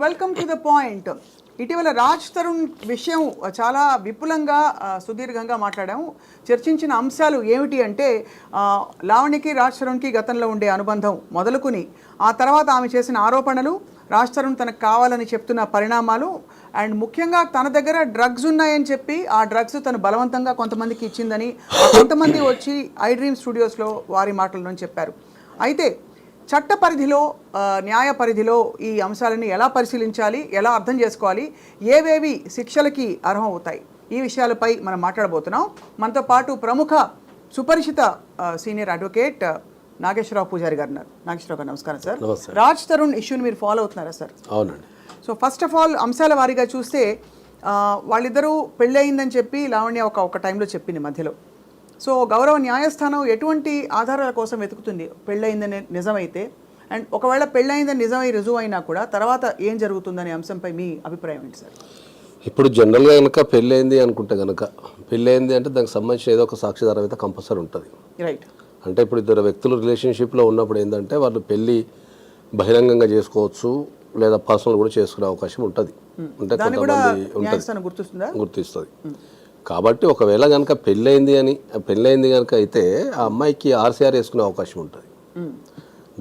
Welcome to the point. ఇటీవల రాజ్ తరుణ్ విషయం చాలా విపులంగా సుదీర్ఘంగా మాట్లాడాము. చర్చించిన అంశాలు ఏమిటి అంటే లావణ్యకి రాజ్ తరుణ్కి గతంలో ఉండే అనుబంధం మొదలుకుని ఆ తర్వాత ఆమె చేసిన ఆరోపణలు, రాజ్ తరుణ్ తనకు కావాలని చెప్తున్న పరిణామాలు, అండ్ ముఖ్యంగా తన దగ్గర డ్రగ్స్ ఉన్నాయని చెప్పి ఆ డ్రగ్స్ తను బలవంతంగా కొంతమందికి ఇచ్చిందని కొంతమంది వచ్చి ఐ డ్రీమ్ స్టూడియోస్లో వారి మాటలను చెప్పారు. అయితే చట్ట పరిధిలో, న్యాయ పరిధిలో ఈ అంశాలని ఎలా పరిశీలించాలి, ఎలా అర్థం చేసుకోవాలి, ఏవేవి శిక్షలకి అర్హం అవుతాయి, ఈ విషయాలపై మనం మాట్లాడబోతున్నాం. మనతో పాటు ప్రముఖ సుపరిచిత సీనియర్ అడ్వకేట్ నాగేశ్వరరావు పూజారి గారు ఉన్నారు. నాగేశ్వరరావు గారు నమస్కారం సార్. రాజ్ తరుణ్ ఇష్యూని మీరు ఫాలో అవుతున్నారా సార్? అవునండి. సో ఫస్ట్ ఆఫ్ ఆల్ అంశాల వారీగా చూస్తే వాళ్ళిద్దరూ పెళ్ళి అయిందని చెప్పి లావణ్య ఒక టైంలో చెప్పింది మధ్యలో. సో గౌరవ న్యాయస్థానం ఎటువంటి ఆధారాల కోసం వెతుకుతుంది పెళ్ళయిందని నిజమైతే? అండ్ ఒకవేళ పెళ్ళయిందని నిజమై రుజువు అయినా కూడా తర్వాత ఏం జరుగుతుందనే అంశంపై మీ అభిప్రాయం ఏంటి సార్? ఇప్పుడు జనరల్గా కనుక పెళ్ళయింది అనుకుంటే కనుక పెళ్ళయింది అంటే దానికి సంబంధించిన ఏదో ఒక సాక్షిదారం అయితే కంపల్సరీ ఉంటుంది. రైట్. అంటే ఇప్పుడు ఇద్దరు వ్యక్తులు రిలేషన్షిప్లో ఉన్నప్పుడు ఏంటంటే వాళ్ళు పెళ్ళి బహిరంగంగా చేసుకోవచ్చు, లేదా పర్సనల్ కూడా చేసుకునే అవకాశం ఉంటుంది. అంటే కొంతమంది గుర్తిస్తుంది. కాబట్టి ఒకవేళ కనుక పెళ్ళయింది కనుక అయితే ఆ అమ్మాయికి ఆర్సీఆర్ వేసుకునే అవకాశం ఉంటుంది.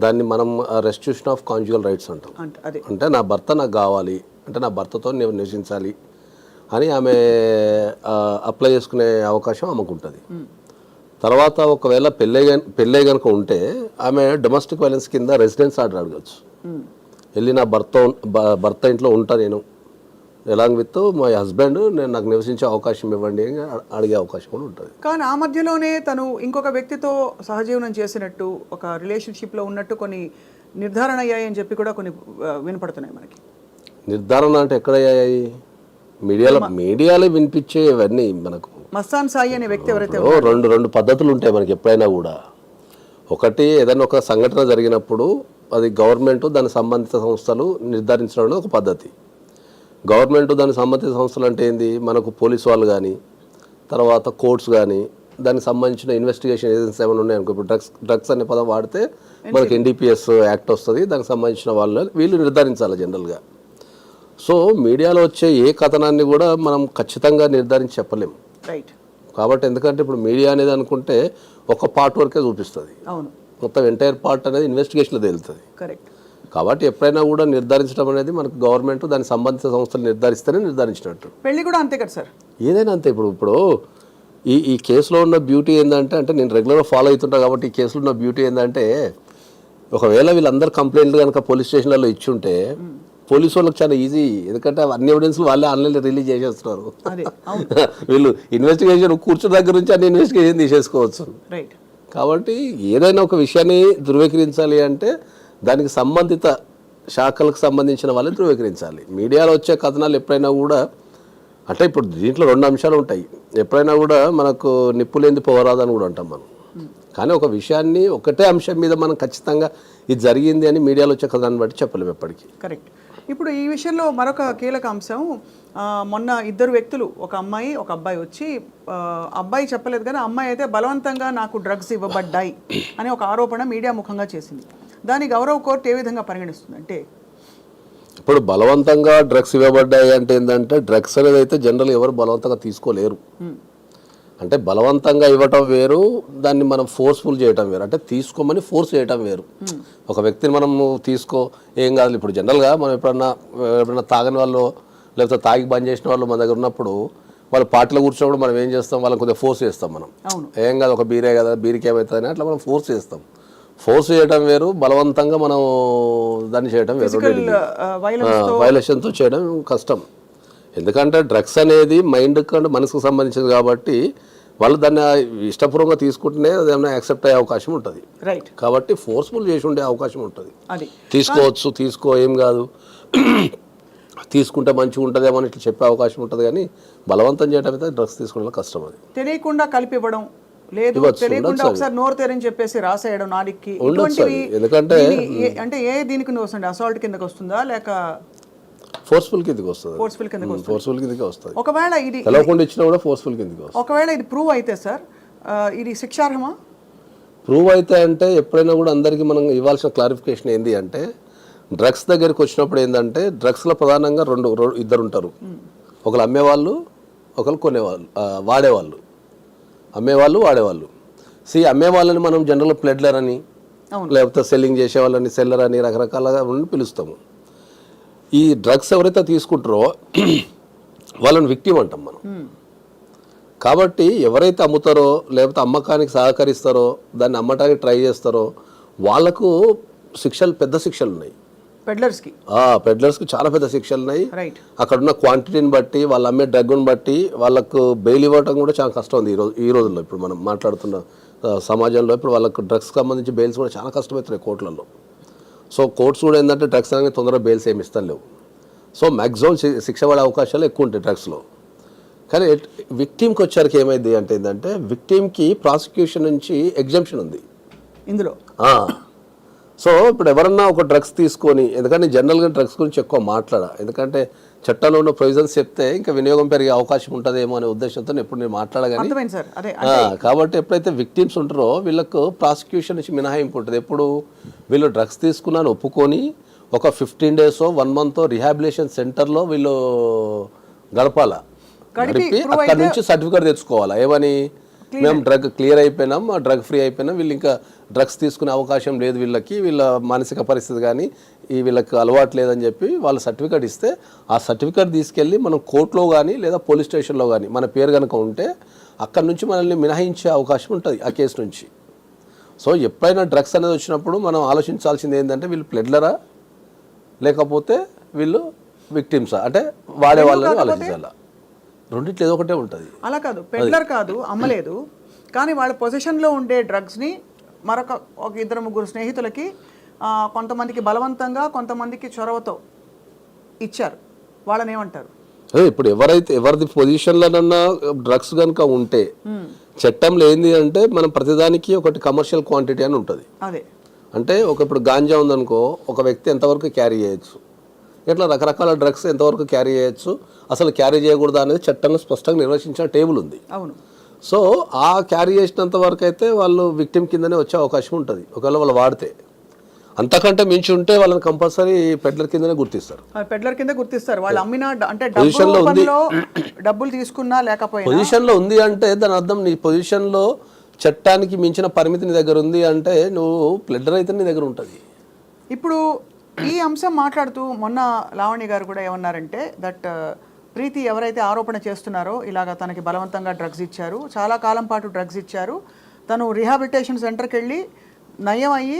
దాన్ని మనం రెస్టిట్యూషన్ ఆఫ్ కాంజుగల్ రైట్స్ అంటాం. అంటే నా భర్త నాకు కావాలి, అంటే నా భర్తతో నేను నివసించాలి అని ఆమె అప్లై చేసుకునే అవకాశం ఆమెకు ఉంటుంది. తర్వాత ఒకవేళ పెళ్ళై కనుక ఉంటే ఆమె డొమెస్టిక్ వైలెన్స్ కింద రెసిడెన్స్ ఆర్డర్ అడగచ్చు. వెళ్ళి నా భర్త ఇంట్లో ఉంటా నేను, ఎలాంగ్ విత్ మై హస్బెండ్, నేను నాకు నివసించే అవకాశం ఇవ్వండి అని అడిగే అవకాశం కూడా ఉంటుంది. కానీ ఆ మధ్యలోనే తను ఇంకొక వ్యక్తితో సహజీవనం చేసినట్టు, ఒక రిలేషన్షిప్లో ఉన్నట్టు కొన్ని నిర్ధారణ అయ్యాయని చెప్పి కూడా కొన్ని వినపడుతున్నాయి మనకి. నిర్ధారణ అంటే ఎక్కడయ్యాయి? మీడియాలో వినిపించేవన్నీ మనకు. మస్తాన్ సాయి అనే వ్యక్తి ఎవరైతే రెండు పద్ధతులు ఉంటాయి మనకి ఎప్పుడైనా కూడా. ఒకటి, ఏదైనా ఒక సంఘటన జరిగినప్పుడు అది గవర్నమెంట్ దాని సంబంధిత సంస్థలు నిర్ధారించడం ఒక పద్ధతి. గవర్నమెంట్ దాని సంబంధిత సంస్థలు అంటే ఏంది? మనకు పోలీసు వాళ్ళు కానీ, తర్వాత కోర్ట్స్ కానీ, దానికి సంబంధించిన ఇన్వెస్టిగేషన్ ఏజెన్సీ ఏమైనా ఉన్నాయనుకో. ఇప్పుడు డ్రగ్స్ అనే పదం వాడితే మనకి NDPS యాక్ట్ వస్తుంది. దానికి సంబంధించిన వీళ్ళు నిర్ధారించాలి జనరల్గా. సో మీడియాలో వచ్చే ఏ కథనాన్ని కూడా మనం ఖచ్చితంగా నిర్ధారించి చెప్పలేము. రైట్. కాబట్టి ఎందుకంటే ఇప్పుడు మీడియా అనేది అనుకుంటే ఒక పార్ట్ వరకే చూపిస్తుంది, మొత్తం ఎంటైర్ పార్ట్ అనేది ఇన్వెస్టిగేషన్లో తేలుతుంది. కరెక్ట్. కాబట్టి ఎప్పుడైనా కూడా నిర్ధారించడం అనేది మనకు గవర్నమెంట్ దాని సంబంధిత సంస్థలు నిర్ధారిస్తేనే నిర్ధారించినట్టు. పెళ్లి కూడా అంతే కదా సార్? ఏదైనా అంతే. ఇప్పుడు ఈ కేసులో ఉన్న బ్యూటీ ఏంటంటే, అంటే నేను రెగ్యులర్గా ఫాలో అవుతుంటా కాబట్టి ఈ కేసులో ఉన్న బ్యూటీ ఏంటంటే, ఒకవేళ వీళ్ళందరూ కంప్లైంట్లు కనుక పోలీస్ స్టేషన్లలో ఇచ్చుంటే పోలీసు వాళ్ళకి చాలా ఈజీ. ఎందుకంటే అన్ని ఎవిడెన్స్లు వాళ్ళే ఆన్లైన్లో రిలీజ్ చేసేస్తున్నారు. వీళ్ళు ఇన్వెస్టిగేషన్ కూర్చున్న దగ్గర నుంచి అన్ని ఇన్వెస్టిగేషన్ తీసేసుకోవచ్చు. కాబట్టి ఏదైనా ఒక విషయాన్ని ధృవీకరించాలి అంటే దానికి సంబంధిత శాఖలకు సంబంధించిన వాళ్ళని ధృవీకరించాలి. మీడియాలో వచ్చే కథనాలు ఎప్పుడైనా కూడా, అంటే ఇప్పుడు దీంట్లో రెండు అంశాలు ఉంటాయి. ఎప్పుడైనా కూడా మనకు నిప్పు లేని పోరాదని కూడా అంటాం మనం. కానీ ఒక విషయాన్ని ఒకటే అంశం మీద మనం ఖచ్చితంగా ఇది జరిగింది అని మీడియాలో వచ్చే కథనాన్ని బట్టి చెప్పలేము ఎప్పటికీ. కరెక్ట్. ఇప్పుడు ఈ విషయంలో మరొక కీలక అంశం, మొన్న ఇద్దరు వ్యక్తులు, ఒక అమ్మాయి ఒక అబ్బాయి వచ్చి, అబ్బాయి చెప్పలేదు కానీ అమ్మాయి అయితే బలవంతంగా నాకు డ్రగ్స్ ఇవ్వబడ్డాయి అనే ఒక ఆరోపణ మీడియా ముఖంగా చేసింది. దాని గౌరవ కోర్టు ఏ విధంగా పరిగణిస్తుంది అంటే, ఇప్పుడు బలవంతంగా డ్రగ్స్ ఇవ్వబడ్డాయి అంటే ఏంటంటే, డ్రగ్స్ అనేది అయితే జనరల్ ఎవరు బలవంతంగా తీసుకోలేరు. అంటే బలవంతంగా ఇవ్వటం వేరు, దాన్ని మనం ఫోర్స్ఫుల్ చేయటం వేరు. అంటే తీసుకోమని ఫోర్స్ చేయటం వేరు. ఒక వ్యక్తిని మనం తీసుకో ఏం కాదు. ఇప్పుడు జనరల్గా మనం ఎప్పుడన్నా తాగని వాళ్ళు, లేకపోతే తాగి బంద్ చేసిన వాళ్ళు మన దగ్గర ఉన్నప్పుడు, వాళ్ళు పార్టీలో కూర్చున్నప్పుడు మనం ఏం చేస్తాం, వాళ్ళని కొద్దిగా ఫోర్స్ చేస్తాం. మనం ఏం కాదు, ఒక బీరే కదా, బీరికి ఏమవుతుంది అట్లా మనం ఫోర్స్ చేస్తాం. ఫోర్స్ చేయడం వేరు, బలవంతంగా మనం దాన్ని చేయడం వేరు. వైలేషన్తో చేయడం కష్టం. ఎందుకంటే డ్రగ్స్ అనేది మైండ్ కంటే మనసుకు సంబంధించింది కాబట్టి వాళ్ళు దాన్ని ఇష్టపూర్వకంగా తీసుకుంటేనే ఏమైనా యాక్సెప్ట్ అయ్యే అవకాశం ఉంటుంది. కాబట్టి ఫోర్స్ఫుల్ చేసి ఉండే అవకాశం ఉంటుంది. తీసుకోవచ్చు, తీసుకో ఏం కాదు, తీసుకుంటే మంచిగా ఉంటుందేమో ఇట్లా చెప్పే అవకాశం ఉంటుంది. కానీ బలవంతం చేయడం అయితే డ్రగ్స్ తీసుకోవడం కష్టం. అది తెలియకుండా కలిపివ్వడం లేదు, తెలియకుండా ఒకసారి నోరు తెరని చెప్పేసి రాసేయడం నాడికి. ఎందుకంటే అంటే ఏ దీనికి వస్తుంది? అసాల్ట్ కిందకి వస్తుందా లేక ఫోర్స్ఫుల్ కిందకి వస్తుంది? ఫోర్స్ఫుల్ కిందకి వస్తుంది. ఒకవేళ ఇది తెలవకుండా ఇచ్చినా కూడా ఫోర్స్ఫుల్ కిందకి వస్తుంది. ఒకవేళ ఇది ప్రూవ్ అయితే సార్, ఇది శిక్షార్హమా? ప్రూవ్ అయితే అంటే ఎప్పుడైనా కూడా అందరికీ మనం ఇవ్వాల్సిన క్లారిఫికేషన్ ఏంటి అంటే, డ్రగ్స్ దగ్గరికి వచ్చినప్పుడు ఏంటంటే డ్రగ్స్లో ప్రధానంగా ఇద్దరు ఉంటారు. ఒకరు అమ్మేవాళ్ళు, ఒకరు కొనేవాళ్ళు, వాడేవాళ్ళు. అమ్మేవాళ్ళు, వాడేవాళ్ళు. అమ్మేవాళ్ళని మనం జనరల్ ప్లెడ్లర్ అని, లేకపోతే సెల్లింగ్ చేసే వాళ్ళని సెల్లర్ అని రకరకాలుగా పిలుస్తాము. ఈ డ్రగ్స్ ఎవరైతే తీసుకుంటారో వాళ్ళని విక్టిమ్ అంటాం మనం. కాబట్టి ఎవరైతే అమ్ముతారో లేకపోతే అమ్మకానికి సహకరిస్తారో దాన్ని అమ్మటానికి ట్రై చేస్తారో వాళ్ళకు శిక్షలు, పెద్ద శిక్షలు ఉన్నాయి. పెడ్లర్స్కి చాలా పెద్ద శిక్షలు ఉన్నాయి. అక్కడ ఉన్న క్వాంటిటీని బట్టి, వాళ్ళు అమ్మే డ్రగ్ని బట్టి వాళ్ళకు బెయిల్ ఇవ్వటం కూడా చాలా కష్టం ఉంది ఈ రోజుల్లో. ఇప్పుడు మనం మాట్లాడుతున్న సమాజంలో ఇప్పుడు వాళ్ళకు డ్రగ్స్కి సంబంధించి బెయిల్స్ కూడా చాలా కష్టమవుతున్నాయి కోర్టులలో. సో కోర్ట్స్ కూడా ఏంటంటే డ్రగ్స్ అనేది తొందరగా బెయిల్స్ ఏమి ఇస్తలేవు. సో మ్యాక్సిమం శిక్ష పడే అవకాశాలు ఎక్కువ ఉంటాయి డ్రగ్స్లో. కానీ విక్టిమ్కి వచ్చరికి ఏమైంది అంటే ఏంటంటే విక్టిమ్కి ప్రాసిక్యూషన్ నుంచి ఎగ్జంప్షన్ ఉంది ఇందులో. సో ఇప్పుడు ఎవరన్నా ఒక డ్రగ్స్ తీసుకొని, ఎందుకంటే జనరల్గా డ్రగ్స్ గురించి ఎక్కువ మాట్లాడా, ఎందుకంటే చట్టంలో ఉన్న ప్రొవిజన్స్ చెప్తే ఇంకా వినియోగం పెరిగే అవకాశం ఉంటుందేమో అనే ఉద్దేశంతో ఎప్పుడు నేను మాట్లాడగానే. కాబట్టి ఎప్పుడైతే విక్టిమ్స్ ఉంటారో వీళ్ళకు ప్రాసిక్యూషన్ నుంచి మినహాయింపు ఉంటుంది. ఎప్పుడు వీళ్ళు డ్రగ్స్ తీసుకున్నాను ఒప్పుకొని ఒక 15 days 1 month రిహాబిలిటేషన్ సెంటర్లో వీళ్ళు గడపాల. గడిపి అక్కడ నుంచి సర్టిఫికేట్ తెచ్చుకోవాలా, ఏమని మేము డ్రగ్ క్లియర్ అయిపోయినాం, డ్రగ్ ఫ్రీ అయిపోయినాం, వీళ్ళు ఇంకా డ్రగ్స్ తీసుకునే అవకాశం లేదు, వీళ్ళ మానసిక పరిస్థితి కానీ వీళ్ళకి అలవాటు లేదని చెప్పి వాళ్ళు సర్టిఫికేట్ ఇస్తే ఆ సర్టిఫికేట్ తీసుకెళ్ళి మనం కోర్టులో కానీ లేదా పోలీస్ స్టేషన్లో కానీ మన పేరు కనుక ఉంటే అక్కడ నుంచి మనల్ని మినహాయించే అవకాశం ఉంటుంది ఆ కేసు నుంచి. సో ఎప్పుడైనా డ్రగ్స్ అనేది వచ్చినప్పుడు మనం ఆలోచించాల్సింది ఏంటంటే వీళ్ళు ప్లెడ్లరా లేకపోతే వీళ్ళు విక్టిమ్సా, అంటే వాడే వాళ్ళని ఆలోచించాలా. రెండిట్లో ఏదో ఒకటే ఉంటుంది. అలా కాదు, పెడ్లర్ కాదు, అమ్మలేదు, కానీ వాళ్ళ పొజిషన్లో ఉండే డ్రగ్స్ని మరొక 2-3 స్నేహితులకి కొంతమందికి బలవంతంగా కొంతమందికి చొరవతో ఇచ్చారు. వాళ్ళని ఏమంటారు? ఇప్పుడు ఎవరిది పొజిషన్లోనన్నా డ్రగ్స్ కనుక ఉంటే చట్టంలో ఏంది అంటే మనం ప్రతిదానికి ఒకటి కమర్షియల్ క్వాంటిటీ అని ఉంటుంది. అదే అంటే ఇప్పుడు గాంజా ఉందనుకో, ఒక వ్యక్తి ఎంతవరకు క్యారీ చేయొచ్చు, ఇట్లా రకరకాల డ్రగ్స్ ఎంతవరకు క్యారీ చేయొచ్చు, అసలు క్యారీ చేయకూడదు అనేది చట్టంలో స్పష్టంగా నిర్వచించిన టేబుల్ ఉంది. అవును. సో ఆ క్యారీ చేసినంత వరకు అయితే వాళ్ళు విక్టిమ్ కిందనే వచ్చే అవకాశం ఉంటుంది. ఒకవేళ వాళ్ళు వాడితే అంతకంటే మించి ఉంటే వాళ్ళని కంపల్సరీ పెడ్లర్ కిందనే గుర్తిస్తారు. పెడ్లర్ కింద గుర్తిస్తారు. వాళ్ళు అమ్మిన అంటే డబ్బులు తీసుకున్నా లేకపోయినా పొజిషన్లో ఉంది అంటే దాని అర్థం నీ పొజిషన్లో చట్టానికి మించిన పరిమితి నీ దగ్గర ఉంది అంటే నువ్వు ప్లెడ్లర్ అయితే నీ దగ్గర ఉంటుంది. ఇప్పుడు ఈ అంశం మాట్లాడుతూ మొన్న లావణ్య గారు కూడా ఏమన్నారంటే దట్ ప్రీతి ఎవరైతే ఆరోపణ చేస్తున్నారో ఇలాగ తనకి బలవంతంగా డ్రగ్స్ ఇచ్చారు, చాలా కాలం పాటు డ్రగ్స్ ఇచ్చారు, తను రిహాబిలిటేషన్ సెంటర్కి వెళ్ళి నయం అయ్యి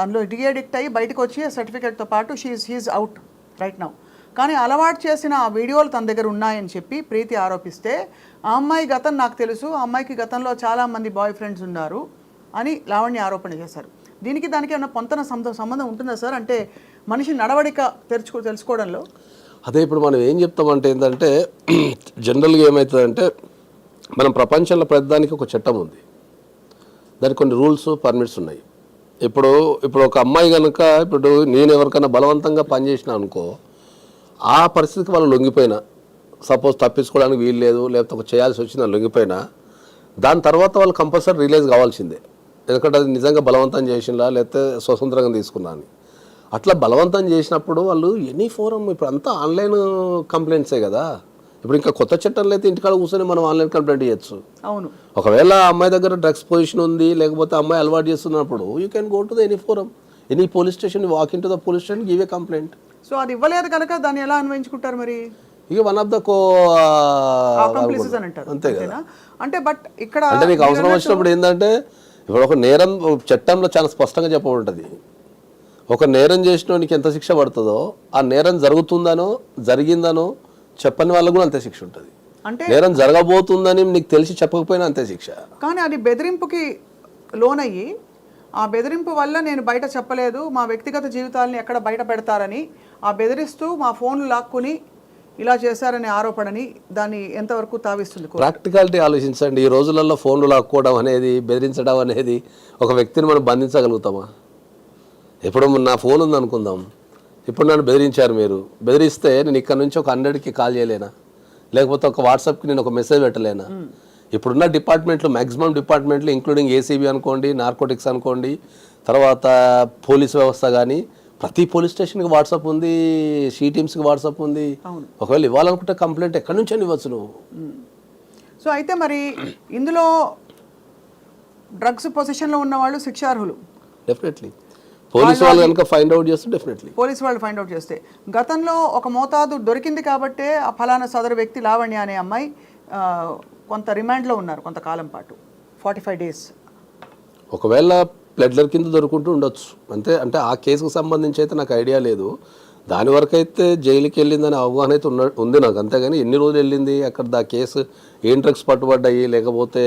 అందులో డిఎడిక్ట్ అయ్యి బయటకు వచ్చి సర్టిఫికేట్తో పాటు షీఈస్ అవుట్ రైట్ నౌ. కానీ అలవాటు చేసిన ఆ వీడియోలు తన దగ్గర ఉన్నాయని చెప్పి ప్రీతి ఆరోపిస్తే ఆ అమ్మాయి గతం నాకు తెలుసు, ఆ అమ్మాయికి గతంలో చాలామంది బాయ్ ఫ్రెండ్స్ ఉన్నారు అని లావణ్య ఆరోపణ చేశారు. దీనికి దానికి ఏమైనా పొంతన సంబంధం ఉంటుందా సార్? అంటే మనిషి నడవడిక తెలుసుకోవడంలో. అదే ఇప్పుడు మనం ఏం చెప్తామంటే ఏంటంటే జనరల్గా ఏమవుతుందంటే మనం ప్రపంచంలో ప్రతిదానికి ఒక చట్టం ఉంది, దానికి కొన్ని రూల్స్ పర్మిట్స్ ఉన్నాయి. ఇప్పుడు ఒక అమ్మాయి కనుక ఇప్పుడు నేను ఎవరికైనా బలవంతంగా పనిచేసిన అనుకో, ఆ పరిస్థితికి వాళ్ళు లొంగిపోయినా, సపోజ్ తప్పించుకోవడానికి వీలు లేదు లేకపోతే ఒక చేయాల్సి వచ్చిన లొంగిపోయినా దాని తర్వాత వాళ్ళు కంపల్సరీ రిలీజ్ కావాల్సిందే. ఎందుకంటే అది నిజంగా బలవంతం చేసినా లేకపోతే స్వతంత్రంగా తీసుకున్నా అని. అట్లా బలవంతం చేసినప్పుడు వాళ్ళు ఎనీ ఫోరం, ఇప్పుడు అంతా ఆన్లైన్ కంప్లైంట్సే కదా. ఇప్పుడు ఇంకా కొత్త చట్టంలో అయితే ఇంటికాడ కూర్చొని మనం ఆన్లైన్ కంప్లైంట్ చేయొచ్చు. అవును. ఒకవేళ అమ్మాయి దగ్గర డ్రగ్స్ పొజిషన్ ఉంది లేకపోతే అమ్మాయి అలవాటు చేస్తున్నప్పుడు you can go to the any forum, any police station, walk in to the police station, give a complaint. So అది ఇవ్వలేదు కనుక దాన్ని ఎలా అన్వయించుకుంటారు మరి? ఇక వన్ ఆఫ్ ద అంతే కదా. అంటే బట్ ఇక్కడ అంటే నీకు అవసరం వచ్చినప్పుడు ఏంటంటే ఇప్పుడు ఒక నేరం చట్టంలో చాలా స్పష్టంగా చెప్పబడుతుంది. ఒక నేరం చేసినోనికి ఎంత శిక్ష పడుతుందో ఆ నేరం జరుగుతుందనో జరిగిందనో చెప్పని వాళ్ళకు కూడా అంతే శిక్ష ఉంటుంది. అంటే నేరం జరగబోతుందని నీకు తెలిసి చెప్పకపోయినా అంతే శిక్ష. కానీ అది బెదిరింపుకి లోనయ్యి ఆ బెదిరింపు వల్ల నేను బయట చెప్పలేదు, మా వ్యక్తిగత జీవితాలని ఎక్కడ బయట పెడతారని ఆ బెదిరిస్తూ మా ఫోన్లు లాక్కుని ఇలా చేశారనే ఆరోపణని దాన్ని ఎంతవరకు తావిస్తుంది? ప్రాక్టికాలిటీ ఆలోచించండి. ఈ రోజులలో ఫోన్లు లాక్కోవడం అనేది, బెదిరించడం అనేది ఒక వ్యక్తిని మనం బంధించగలుగుతామా? ఇప్పుడు నా ఫోన్ ఉంది అనుకుందాం, ఇప్పుడు నన్ను బెదిరించారు, మీరు బెదిరిస్తే నేను ఇక్కడ నుంచి ఒక 100కి కాల్ చేయలేనా? లేకపోతే ఒక వాట్సాప్కి నేను ఒక మెసేజ్ పెట్టలేనా? ఇప్పుడున్న డిపార్ట్మెంట్లు, మ్యాక్సిమం డిపార్ట్మెంట్లు ఇంక్లూడింగ్ ఏసీబీ అనుకోండి, నార్కోటిక్స్ అనుకోండి, తర్వాత పోలీస్ వ్యవస్థ కానీ ప్రతి పోలీస్ స్టేషన్కి వాట్సాప్ ఉంది, షీ టీమ్స్కి వాట్సాప్ ఉంది. అవును. ఒకవేళ ఇవ్వాలనుకుంటే కంప్లైంట్ ఎక్కడి నుంచి అని ఇవ్వచ్చు నువ్వు. సో అయితే మరి ఇందులో డ్రగ్స్ పొజిషన్లో ఉన్న వాళ్ళు శిక్షార్హులు. డెఫినెట్లీ పోలీసు వాళ్ళు కనుక ఫైండ్ అవుట్ చేస్తే డెఫినెట్లీ పోలీసు వాళ్ళు ఫైండ్ అవుట్ చేస్తే గతంలో ఒక మోతాదు దొరికింది కాబట్టే ఆ ఫలానా సదరు వ్యక్తి లావణ్య అనే అమ్మాయి కొంత రిమాండ్లో ఉన్నారు కొంతకాలం పాటు, 45 days. ఒకవేళ ప్లెడ్లర్ కింద దొరుకుంటూ ఉండొచ్చు అంతే. అంటే ఆ కేసుకు సంబంధించి అయితే నాకు ఐడియా లేదు. దాని వరకు అయితే జైలుకి వెళ్ళిందని అవగాహన అయితే ఉంది నాకు, అంతేగాని ఎన్ని రోజులు వెళ్ళింది అక్కడ ఆ కేసు, ఏం డ్రగ్స్ పట్టుబడ్డాయి, లేకపోతే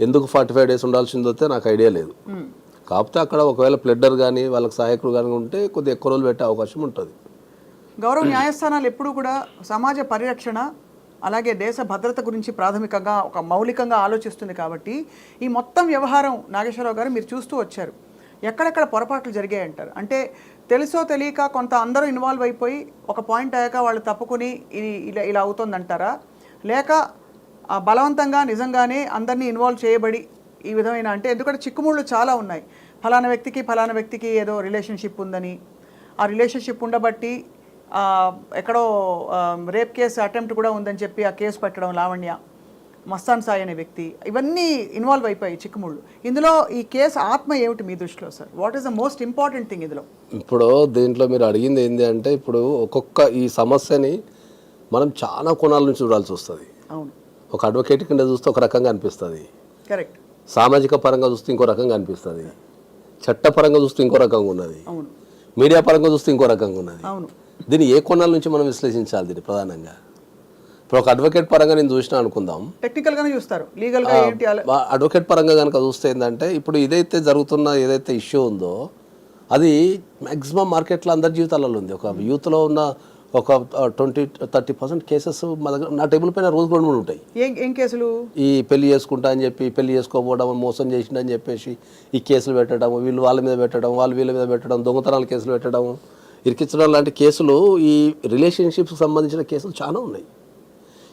ఎందుకు 45 days ఉండాల్సిందో అయితే నాకు ఐడియా లేదు. కాకపోతే అక్కడ ఒకవేళ ప్లెడ్డర్ కానీ వాళ్ళకి సహాయకులు కానీ ఉంటే కొద్దిగా ఎక్కువ రోజులు పెట్టే అవకాశం ఉంటుంది. గౌరవ న్యాయస్థానాలు ఎప్పుడూ కూడా సమాజ పరిరక్షణ అలాగే దేశ భద్రత గురించి ప్రాథమికంగా ఒక మౌలికంగా ఆలోచిస్తుంది కాబట్టి ఈ మొత్తం వ్యవహారం నాగేశ్వరరావు గారు మీరు చూస్తూ వచ్చారు. ఎక్కడెక్కడ పొరపాట్లు జరిగాయంటారు? అంటే తెలుసో తెలియక కొంత అందరూ ఇన్వాల్వ్ అయిపోయి ఒక పాయింట్ అయ్యాక వాళ్ళు తప్పుకుని ఇది ఇలా అవుతుందంటారా, లేక బలవంతంగా నిజంగానే అందరినీ ఇన్వాల్వ్ చేయబడి ఈ విధమైన, అంటే ఎందుకంటే చిక్కుముళ్ళు చాలా ఉన్నాయి. ఫలానా వ్యక్తికి ఏదో రిలేషన్షిప్ ఉందని, ఆ రిలేషన్షిప్ ఉండబట్టి ఎక్కడో రేప్ కేసు అటెంప్ట్ కూడా ఉందని చెప్పి ఆ కేసు పెట్టడం లావణ్య, మస్తాన్ సాయి అనే వ్యక్తి, ఇవన్నీ ఇన్వాల్వ్ అయిపోయాయి చిక్కుముళ్ళు. ఇందులో ఈ కేసు ఆత్మ ఏమిటి మీ దృష్టిలో sir? What is the most important thing ఇందులో? ఇప్పుడు దీంట్లో మీరు అడిగింది ఏంటి అంటే, ఇప్పుడు ఒక్కొక్క ఈ సమస్యని మనం చాలా కోణాల నుంచి చూడాల్సి వస్తుంది. అవును. ఒక అడ్వకేట్ కింద చూస్తే ఒక రకంగా అనిపిస్తుంది, కరెక్ట్. సామాజిక పరంగా చూస్తే ఇంకో రకంగా అనిపిస్తుంది, చట్టపరంగా చూస్తే ఇంకో రకంగా ఉన్నది, అవును, మీడియా పరంగా చూస్తే ఇంకో రకంగా ఉన్నది. అవును. దీన్ని ఏ కోణాల నుంచి మనం విశ్లేషించాలి దీన్ని ప్రధానంగా? ఇప్పుడు ఒక అడ్వకేట్ పరంగా నేను చూసినా అనుకుందాం, టెక్నికల్గానే చూస్తారు, లీగల్గా ఏంటి అడ్వకేట్ పరంగా కనుక చూస్తే ఏంటంటే, ఇప్పుడు ఇదైతే జరుగుతున్న ఏదైతే ఇష్యూ ఉందో అది మ్యాక్సిమం మార్కెట్లో అందరి జీవితాలలో ఉంది. ఒక యూత్లో ఉన్న ఒక 20-30% కేసెస్ మా దగ్గర నా టేబుల్ పైన రోజు 2-3 ఉంటాయి. ఏం కేసులు? ఈ పెళ్లి చేసుకుంటా అని చెప్పి, పెళ్లి చేసుకోకపోవడం, మోసం చేసిండని చెప్పేసి ఈ కేసులు పెట్టడం, వీళ్ళు వాళ్ళ మీద పెట్టడం, వాళ్ళు వీళ్ళ మీద పెట్టడం, దొంగతనాల కేసులు పెట్టడం, ఇరికించడం లాంటి కేసులు, ఈ రిలేషన్షిప్స్కి సంబంధించిన కేసులు చాలా ఉన్నాయి.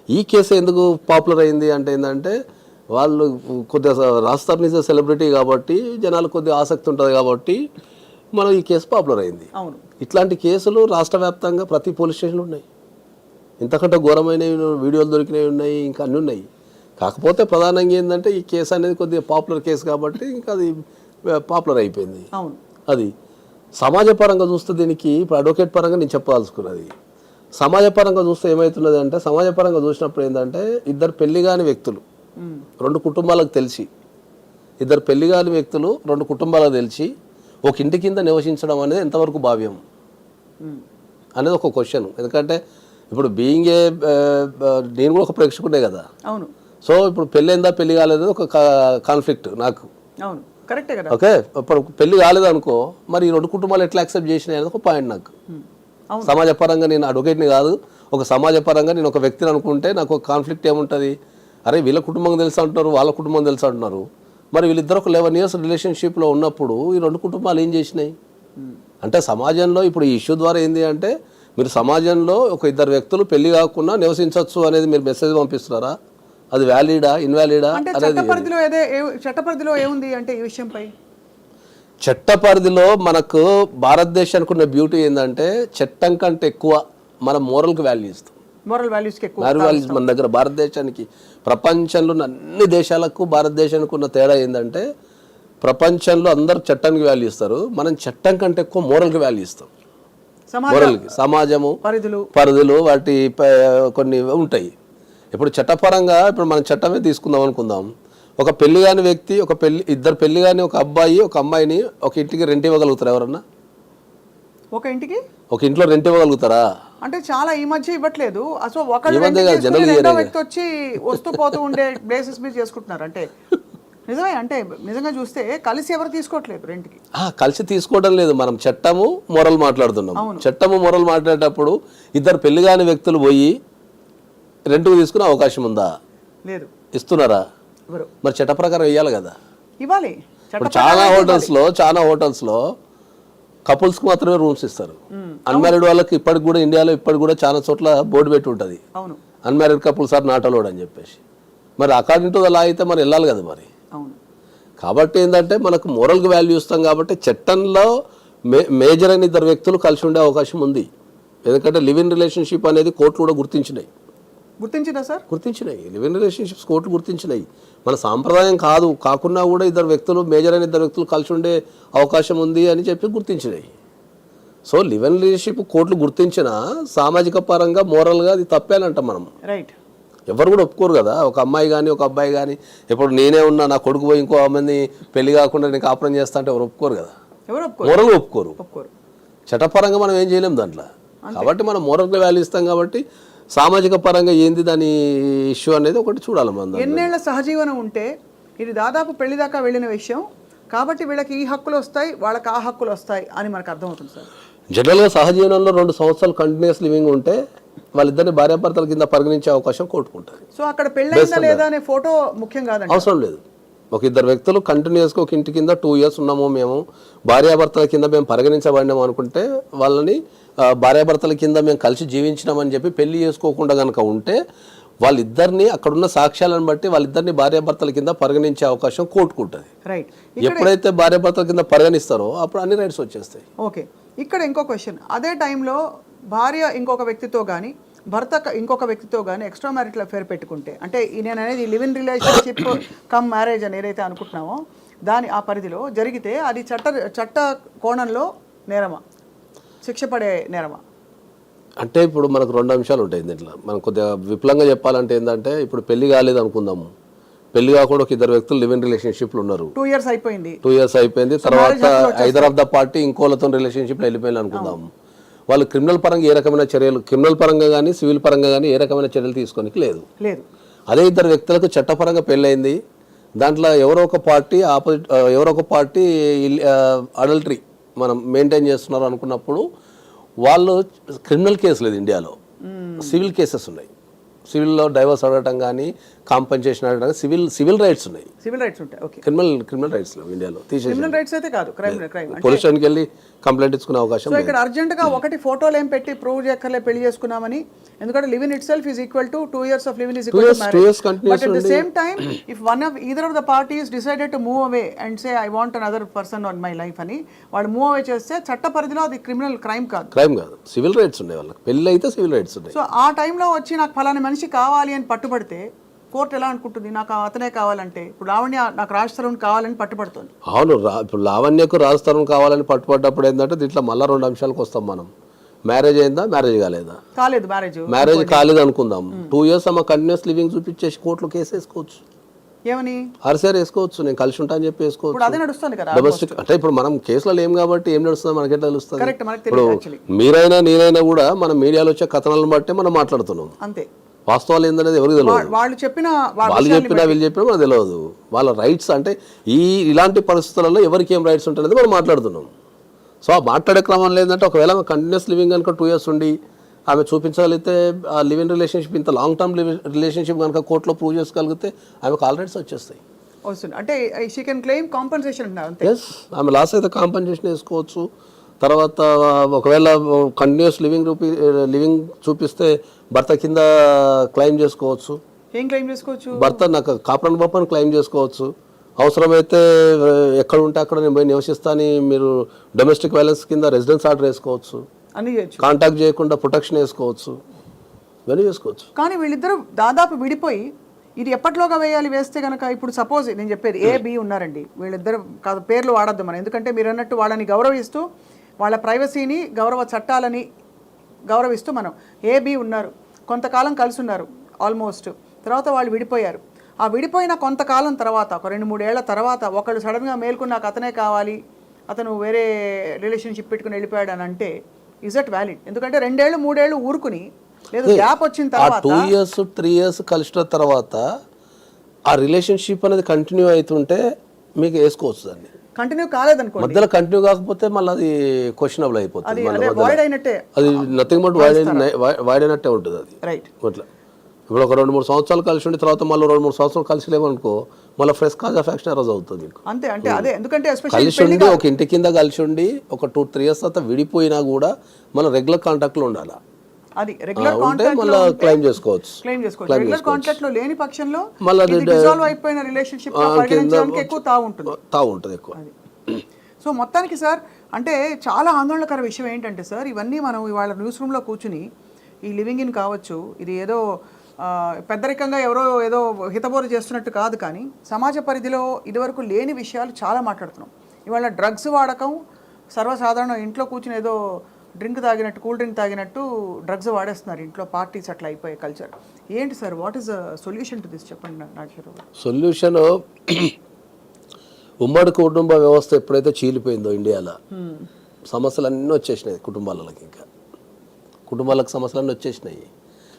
ఈ కేసు ఎందుకు పాపులర్ అయింది అంటే ఏంటంటే, వాళ్ళు కొద్దిగా రాస్తారు నిజ సెలబ్రిటీ కాబట్టి జనాలు కొద్దిగా ఆసక్తి ఉంటుంది కాబట్టి మనం ఈ కేసు పాపులర్ అయింది. అవును. ఇట్లాంటి కేసులు రాష్ట్ర వ్యాప్తంగా ప్రతి పోలీస్ స్టేషన్లో ఉన్నాయి. ఇంతకంటే ఘోరమైనవి వీడియోలు దొరికినవి ఉన్నాయి, ఇంకా అన్నీ ఉన్నాయి. కాకపోతే ప్రధానంగా ఏంటంటే ఈ కేసు అనేది కొద్దిగా పాపులర్ కేసు కాబట్టి ఇంకా అది పాపులర్ అయిపోయింది. అవును. అది సమాజ పరంగా చూస్తే దీనికి ఇప్పుడు అడ్వకేట్ పరంగా నేను చెప్పాల్సుకున్నది. సమాజ పరంగా చూస్తే ఏమవుతున్నది అంటే, సమాజ పరంగా చూసినప్పుడు ఏంటంటే, ఇద్దరు పెళ్లి కాని వ్యక్తులు 2 కుటుంబాలకు తెలిసి, ఇద్దరు పెళ్లి కాని వ్యక్తులు 2 కుటుంబాలకు తెలిసి ఒక ఇంటి కింద నివసించడం అనేది ఎంతవరకు భావ్యం అనేది ఒక క్వశ్చన్. ఎందుకంటే ఇప్పుడు బీయింగ్ ఏ నేను కూడా ఒక ప్రేక్షకుడే కదా. అవును. సో ఇప్పుడు పెళ్ళైందా పెళ్లి కాలేదు ఒక కాన్ఫ్లిక్ట్ నాకు. అవును, కరెక్టే కదా. ఓకే, ఇప్పుడు పెళ్లి కాలేదు అనుకో, మరి ఈ 2 కుటుంబాలు ఎట్లా యాక్సెప్ట్ చేసినాయి అనేది ఒక పాయింట్ నాకు. సమాజ పరంగా నేను అడ్వకేట్ని కాదు, ఒక సమాజ పరంగా నేను ఒక వ్యక్తిని అనుకుంటే నాకు ఒక కాన్ఫ్లిక్ట్ ఏముంటుంది? అరే వీళ్ళ కుటుంబం తెలుసు అంటున్నారు, వాళ్ళ కుటుంబం తెలుసు అంటున్నారు, మరి వీళ్ళిద్దరు ఒక 11 years రిలేషన్షిప్లో ఉన్నప్పుడు ఈ 2 కుటుంబాలు ఏం చేసినాయి అంటే, సమాజంలో ఇప్పుడు ఈ ఇష్యూ ద్వారా ఏంది అంటే, మీరు సమాజంలో ఒక ఇద్దరు వ్యక్తులు పెళ్లి కాకుండా నివసించవచ్చు అనేది మీరు మెసేజ్ పంపిస్తున్నారా? అది వ్యాలిడా ఇన్వాలిడా అనేది చట్టపరిధిలో ఏముంది అంటే ఈ విషయంపై? చట్టపరిధిలో మనకు భారతదేశానికి ఉన్న బ్యూటీ ఏంటంటే, చట్టం కంటే ఎక్కువ మన మోరల్కి వాల్యూ ఇస్తాం. మోరల్ వాల్యూస్కి ఎక్కువ వాల్యూస్ మన దగ్గర భారతదేశానికి, ప్రపంచంలో అన్ని దేశాలకు భారతదేశానికి ఉన్న తేడా ఏంటంటే, ప్రపంచంలో అందరూ చట్టానికి వాల్యూ ఇస్తారు, మనం చట్టం కంటే ఎక్కువ మోరల్కి వాల్యూ ఇస్తాం. మోరల్కి, సమాజము పరిధులు వాటి కొన్ని ఉంటాయి. ఇప్పుడు చట్టపరంగా ఇప్పుడు మనం చట్టమే తీసుకుందాం అనుకుందాం, ఒక పెళ్లి కాని వ్యక్తి, ఇద్దరు పెళ్లి కాని ఒక అబ్బాయి ఒక అమ్మాయిని ఒక ఇంటికి రెంట్ ఇవ్వగలుగుతారు ఎవరన్నా? ఒక ఇంట్లో రెంట్ ఇవ్వగలుగుతారా? అంటే చాలా ఈ మధ్య ఇవ్వట్లేదు. అసలు ఒకళ్ళు వ్యక్తి వచ్చి వస్తూ పోతూ ఉండే ప్లేసెస్ మీద చేసుకుంటున్నారు. అంటే నిజమే, అంటే నిజంగా చూస్తే కలిసి ఎవరు తీసుకోవట్లేదు రెంట్కి. కలిసి తీసుకోవడం లేదు, మనం చట్టము మొరల్ మాట్లాడుతున్నాం. చట్టము మొరల్ మాట్లాడేటప్పుడు ఇద్దరు పెళ్లి కాని వ్యక్తులు పోయి రెంట్కు తీసుకునే అవకాశం ఉందా? లేదు. ఇస్తున్నారా? మరి చట్ట ప్రకారం ఇవ్వాలి కదా, ఇవ్వాలి. ఇప్పుడు చాలా హోటల్స్లో కపుల్స్కి మాత్రమే రూమ్స్ ఇస్తారు. అన్మ్యారీడ్ వాళ్ళకి ఇప్పటికి కూడా ఇండియాలో కూడా చాలా చోట్ల బోర్డు పెట్టి ఉంటుంది, unmarried couples are not allowed అని చెప్పేసి. మరి అకార్డింగ్ టు ద లా అయితే మరి వెళ్ళాలి కదా మరి. కాబట్టి ఏంటంటే మనకు మోరల్కి వాల్యూ ఇస్తాం కాబట్టి చట్టంలో మేజర్ అయిన ఇద్దరు వ్యక్తులు కలిసి ఉండే అవకాశం ఉంది. ఎందుకంటే లివ్ ఇన్ రిలేషన్షిప్ అనేది కోర్టులు కూడా గుర్తించినాయి. గుర్తించిందా సార్? గుర్తించినాయి. లివ్ ఇన్ రిలేషన్షిప్స్ కోర్టులు గుర్తించినాయి. మన సాంప్రదాయం కాకున్నా కూడా ఇద్దరు వ్యక్తులు, మేజర్ అయిన ఇద్దరు వ్యక్తులు కలిసి ఉండే అవకాశం ఉంది అని చెప్పి గుర్తించినాయి. సో లివ్ ఇన్ రిలేషన్షిప్ కోర్టులు గుర్తించిన సామాజిక పరంగా మోరల్గా అది తప్పే అని అంటాం మనం. రైట్. ఎవరు కూడా ఒప్పుకోరు కదా. ఒక అమ్మాయి కానీ ఒక అబ్బాయి కానీ ఇప్పుడు నేనే ఉన్నా నా కొడుకు పోయి ఇంకో అమ్మాయిని పెళ్లి కాకుండా నేను కాపురం చేస్తా అంటే ఎవరు ఒప్పుకోరు కదా. మోరల్గా ఒప్పుకోరు. చట్టపరంగా మనం ఏం చేయలేం దాంట్లో. కాబట్టి మనం మోరల్గా వాల్యూ ఇస్తాం. కాబట్టి సామాజిక పరంగా ఏంది దాని ఇష్యూ అనేది ఒకటి చూడాలి మనం. ఎన్నేళ్ల సహజీవనం ఉంటే ఇది దాదాపు పెళ్లి దాకా వెళ్ళిన విషయం కాబట్టి వీళ్ళకి ఈ హక్కులు వస్తాయి, వాళ్ళకి ఆ హక్కులు వస్తాయి అని మనకు అర్థమవుతుంది సార్. జనరల్గా సహజీవనంలో 2 సంవత్సరాలు కంటిన్యూస్ లివింగ్ ఉంటే వాళ్ళిద్దరిని భార్యాభర్తల కింద పరిగణించే అవకాశం కోర్టుకుంటుంది. సో అక్కడ పెళ్ళైందా లేదా అనే ఫోటో ముఖ్యం కాదండి. అవసరం లేదు. ఒక ఇద్దరు వ్యక్తులు కంటిన్యూస్గా ఒక ఇంటి కింద 2 years ఉన్నాము, మేము భార్యాభర్తల కింద మేము పరిగణించబడినాము అనుకుంటే వాళ్ళని భార్యాభర్తల కింద మేము కలిసి జీవించినామని చెప్పి పెళ్లి చేసుకోకుండా కనుక ఉంటే వాళ్ళిద్దరిని అక్కడున్న సాక్ష్యాలను బట్టి వాళ్ళిద్దరిని భార్యాభర్తల కింద పరిగణించే అవకాశం కోర్టుకుంటుంది. రైట్. ఎప్పుడైతే భార్యాభర్తల కింద పరిగణిస్తారో అప్పుడు అన్ని రైట్స్ వచ్చేస్తాయి. ఓకే. ఇక్కడ ఇంకో క్వశ్చన్, అదే టైంలో భార్య ఇంకొక వ్యక్తితో కానీ భర్త ఇంకొక వ్యక్తితో కానీ ఎక్స్ట్రా మ్యారిటల్ అఫేర్ పెట్టుకుంటే, అంటే నేను అనేది live in relationship come marriage అని ఏదైతే అనుకుంటున్నామో దాని ఆ పరిధిలో జరిగితే అది చట్ట కోణంలో నేరమా, శిక్ష పడే నేరమా? అంటే ఇప్పుడు మనకు 2 అంశాలు ఉంటాయి దీంట్లో. మనం కొద్దిగా విపులంగా చెప్పాలంటే ఏంటంటే ఇప్పుడు పెళ్లి కాలేదు అనుకుందాము. పెళ్లి కాకుండా ఒక ఇద్దరు వ్యక్తులు లివ్ ఇన్ రిలేషన్షిప్లు ఉన్నారు. 2 years అయిపోయింది. 2 years అయిపోయింది. తర్వాత ఐదర్ ఆఫ్ ద పార్టీ ఇంకోలతో రిలేషన్షిప్లో వెళ్ళిపోయింది అనుకుందాము. వాళ్ళు క్రిమినల్ పరంగా ఏ రకమైన చర్యలు, క్రిమినల్ పరంగా కానీ సివిల్ పరంగా కానీ ఏ రకమైన చర్యలు తీసుకోనికి లేదు. అదే ఇద్దరు వ్యక్తులకు చట్టపరంగా పెళ్ళయింది, దాంట్లో ఎవరో ఒక పార్టీ అడల్టరీ మనం మెయింటైన్ చేస్తున్నారు అనుకున్నప్పుడు వాళ్ళు క్రిమినల్ కేసు లేదు ఇండియాలో, సివిల్ కేసెస్ ఉన్నాయి. సివిల్లో డైవర్స్ అడగటం కానీ కాంపెన్సేషన్ అడగటం కానీ సివిల్ రైట్స్ ఉన్నాయి. సివిల్ రైట్స్ ఉంటాయి. ఓకే. క్రిమినల్ రైట్స్ లేవు ఇండియాలో. క్రిమినల్ రైట్స్ అయితే కాదు, క్రైమ్ పోలీస్ స్టేషన్కి వెళ్ళి కంప్లైంట్ ఇచ్చుకునే అవకాశం. సో ఇక్కడ అర్జెంట్గా ఒకటి ఫోటోలు ఏం పెట్టి ప్రూవ్ చేయక్కర్లే పెళ్లి చేసుకున్నామని, ఎందుకంటే live in it self is equal to 2 years of living is equal to marriage. But at the same time, if either of the parties decided to move away and say I want another person on my life అని వాళ్ళు move away చేస్తే చట్ట పరిధిలో అది criminal crime కాదు. Civil rights ఉన్నాయి వాళ్ళకి. పెళ్లి అయితే సివిల్ రైట్స్ ఉన్నాయి. సో ఆ టైంలో వచ్చి నాకు ఫలానా మనిషి కావాలి అని పట్టుబడితే కోర్టు ఎలా అనుకుంటుంది? నాకు అతనే కావాలంటే, ఇప్పుడు లావణ్య నాకు రాజ్ తరుణ్ కావాలని పట్టుబడుతుంది. అవును, ఇప్పుడు లావణ్యకు రాజ్ తరుణ్ కావాలని పట్టుబడ్డప్పుడు ఏంటంటే దీంట్లో మళ్ళీ 2 అంశాలకు వస్తాం మనం. మ్యారేజ్ అయిందా, మ్యారేజ్ కాలేదా? కాలేదు. మ్యారేజ్ కాలేదు అనుకుందాం. 2 years అమ్మ కంటిన్యూస్ లివింగ్ చూపించేసి కోర్టులో కేసు వేసుకోవచ్చు. ఏమని హర్షేర్ వేసుకోవచ్చు, నేను కలిసి ఉంటా అని చెప్పి వేసుకోవచ్చు. అదే నడుస్తుంది కదా డొమెస్టిక్. అంటే ఇప్పుడు మనం కేసులో లేం కాబట్టి ఏం నడుస్తుందో మనకి ఎట్లా తెలుస్తుంది? ఇప్పుడు మీరైనా నేనైనా కూడా మనం మీడియాలో వచ్చే కథనాలను బట్టే మనం మాట్లాడుతున్నాం. అంతే. వాస్తవాలు ఏందనేది ఎవరికి తెలియదు. వాళ్ళు చెప్పినా వీళ్ళు చెప్పినా మనకు తెలియదు. వాళ్ళ రైట్స్ అంటే ఇలాంటి పరిస్థితులలో ఎవరికి ఏం రైట్స్ ఉంటాయనేది మనం మాట్లాడుతున్నాం. సో ఆ మాట్లాడే క్రమంలో ఏంటంటే ఒకవేళ కంటిన్యూస్ లివింగ్ కనుక 2 years ఉండి ఆమె చూపించగలిగితే ఆ లివ్ ఇన్ రిలేషన్షిప్ ఇంత లాంగ్ టర్మ్ రిలేషన్షిప్ కనుక కోర్టులో ప్రూవ్ చేసుకోగలిగితే ఆమెకు ఆల్ రైట్స్ వచ్చేస్తాయి. అంటే she can claim compensation. Yes, ఆమె లాస్ అయితే కాంపెన్సేషన్ వేసుకోవచ్చు. తర్వాత ఒకవేళ కంటిన్యూస్ లివింగ్ చూపిస్తే భర్త కింద క్లెయిమ్ చేసుకోవచ్చు. ఏం క్లెయిమ్ చేసుకోవచ్చు? భర్త నాకు కాపురాన్ని పాపని క్లెయిమ్ చేసుకోవచ్చు. అవసరమైతే ఎక్కడ ఉంటే అక్కడ నేను పోయి నివసిస్తాను మీరు డొమెస్టిక్ వైలెన్స్ కింద రెసిడెన్స్ ఆర్డర్ వేసుకోవచ్చు. కాంటాక్ట్ చేయకుండా ప్రొటెక్షన్ వేసుకోవచ్చు. ఇవన్నీ చేసుకోవచ్చు. కానీ వీళ్ళిద్దరూ దాదాపు విడిపోయి ఇది ఎప్పటిలోగా వేస్తే కనుక, ఇప్పుడు సపోజ్ నేను చెప్పేది A, B ఉన్నారండి, వీళ్ళిద్దరు కాదు పేర్లు వాడద్దు మనం, ఎందుకంటే మీరు అన్నట్టు వాళ్ళని గౌరవిస్తూ వాళ్ళ ప్రైవసీని గౌరవ చట్టాలని గౌరవిస్తూ మనం A, B ఉన్నారు, కొంతకాలం కలిసి ఉన్నారు ఆల్మోస్ట్, తర్వాత వాళ్ళు విడిపోయారు. ఆ విడిపోయిన కొంతకాలం తర్వాత ఒక 2-3 ఏళ్ల తర్వాత ఒకళ్ళు సడన్గా మేల్కొని నాకు అతనే కావాలి, అతను వేరే రిలేషన్షిప్ పెట్టుకుని వెళ్ళిపోయాడు అని అంటే ఇస్ దట్ వ్యాలిడ్? ఎందుకంటే 2-3 ఏళ్ళు ఊరుకుని లేదు గ్యాప్ వచ్చిన తర్వాత 2 years 3 years కలిసిన తర్వాత ఆ రిలేషన్షిప్ అనేది కంటిన్యూ అవుతుంటే మీకు వేసుకోవచ్చు. దాన్ని కంటిన్యూ కాలేదనుకోండి, మధ్యలో కంటిన్యూ కాకపోతే మళ్ళీ అది క్వశ్చనబుల్ అయిపోతుంది. అది నథింగ్ బట్ వైడ్ అయినట్టే ఉంటుంది అది. రైట్. అట్లా ఇప్పుడు ఒక 2-3 సంవత్సరాలు కలిసి ఉండి తర్వాత మళ్ళీ 2-3 సంవత్సరాలు కలిసి లేవనుకో మళ్ళీ fresh cause of action arouse అవుతుంది మీకు. అంతే. అంటే అదే, ఎందుకంటే కలిసి ఉండి ఒక ఇంటి కింద కలిసి ఉండి ఒక 2-3 years తర్వాత విడిపోయినా కూడా మళ్ళీ రెగ్యులర్ కాంటాక్ట్ లో ఉండాలి. అది రెగ్యులర్ కాంటాక్ట్ లో క్లెయిమ్ చేసుకోవచ్చు. రెగ్యులర్ కాంటాక్ట్ లో లేని పక్షంలో మళ్ళీ డిసాల్వ్ అయిపోయిన రిలేషన్షిప్ పరిగణించడానికి ఎక్కువ తావు ఉంటుంది ఎక్కువ. సో మొత్తానికి సార్ అంటే చాలా ఆందోళనకర విషయం ఏంటంటే సార్, ఇవన్నీ మనం ఇవాళ న్యూస్ రూమ్లో కూర్చుని ఈ లివింగ్ ఇన్ కావచ్చు, ఇది ఏదో పెద్దరికంగా ఎవరో ఏదో హితబోరు చేస్తున్నట్టు కాదు, కానీ సమాజ పరిధిలో ఇదివరకు లేని విషయాలు చాలా మాట్లాడుతున్నాం. ఇవాళ డ్రగ్స్ వాడకం సర్వసాధారణం, ఇంట్లో కూర్చుని ఏదో డ్రింక్ తాగినట్టు, కూల్ డ్రింక్ తాగినట్టు డ్రగ్స్ వాడేస్తున్నారు ఇంట్లో, పార్టీస్ అట్లా అయిపోయే కల్చర్. ఏంటి sir, what is the solution to this చెప్పండి నాగేశ్వరరావు గారు. సొల్యూషన్ ఉమ్మడి కుటుంబ వ్యవస్థ ఎప్పుడైతే చీలిపోయిందో ఇండియాలో సమస్యలు అన్నీ వచ్చేసినాయి కుటుంబాలకి, ఇంకా కుటుంబాలకు సమస్యలు అన్నీ వచ్చేసినాయి.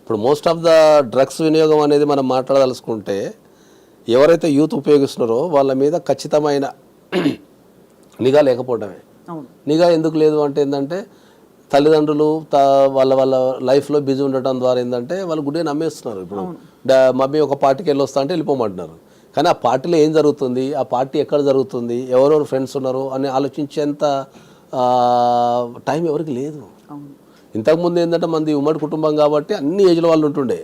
ఇప్పుడు మోస్ట్ ఆఫ్ ద డ్రగ్స్ వినియోగం అనేది మనం మాట్లాడదలుచుకుంటే ఎవరైతే యూత్ ఉపయోగిస్తున్నారో వాళ్ళ మీద ఖచ్చితమైన నిఘా లేకపోవడమే. నిఘా ఎందుకు లేదు అంటే ఏంటంటే తల్లిదండ్రులు వాళ్ళ లైఫ్లో బిజీ ఉండటం ద్వారా ఏంటంటే వాళ్ళు గుడ్డే నమ్మేస్తున్నారు. ఇప్పుడు మమ్మీ ఒక పార్టీకి వెళ్ళొస్తా అంటే వెళ్ళిపోమంటున్నారు, కానీ ఆ పార్టీలో ఏం జరుగుతుంది, ఆ పార్టీ ఎక్కడ జరుగుతుంది, ఎవరెవరు ఫ్రెండ్స్ ఉన్నారు అని ఆలోచించేంత టైం ఎవరికి లేదు. ఇంతకుముందు ఏంటంటే మంది ఉమ్మడి కుటుంబం కాబట్టి అన్ని ఏజ్ల వాళ్ళు ఉంటుండే,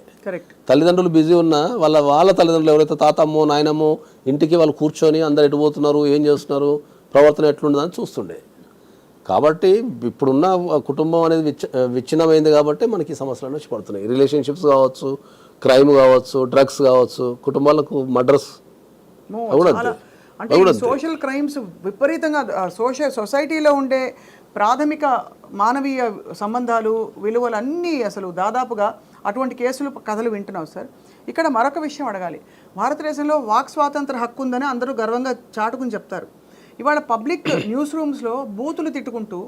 తల్లిదండ్రులు బిజీ ఉన్నా వాళ్ళ తల్లిదండ్రులు ఎవరైతే తాతమ్మో నాయనమ్మో ఇంటికి వాళ్ళు కూర్చొని అందరు ఎటు పోతున్నారు, ఏం చేస్తున్నారు, ప్రవర్తన ఎట్లుండదని చూస్తుండే. కాబట్టి ఇప్పుడున్న కుటుంబం అనేది విచ్ఛిన్నమైంది కాబట్టి మనకి సమస్యలు వచ్చి పడుతున్నాయి. రిలేషన్షిప్స్ కావచ్చు, క్రైమ్ కావచ్చు, డ్రగ్స్ కావచ్చు, కుటుంబాలకు మర్డర్స్ అంటే సోషల్ క్రైమ్స్ విపరీతంగా సొసైటీలో ఉండే ప్రాథమిక మానవీయ సంబంధాలు, విలువలు అన్నీ అసలు దాదాపుగా అటువంటి కేసులు, కథలు వింటున్నాం సార్. ఇక్కడ మరొక విషయం అడగాలి. భారతదేశంలో వాక్ స్వాతంత్ర హక్కు ఉందని అందరూ గర్వంగా చాటుకుని చెప్తారు. ఇవాళ పబ్లిక్ న్యూస్ రూమ్స్లో బూతులు తిట్టుకుంటూ,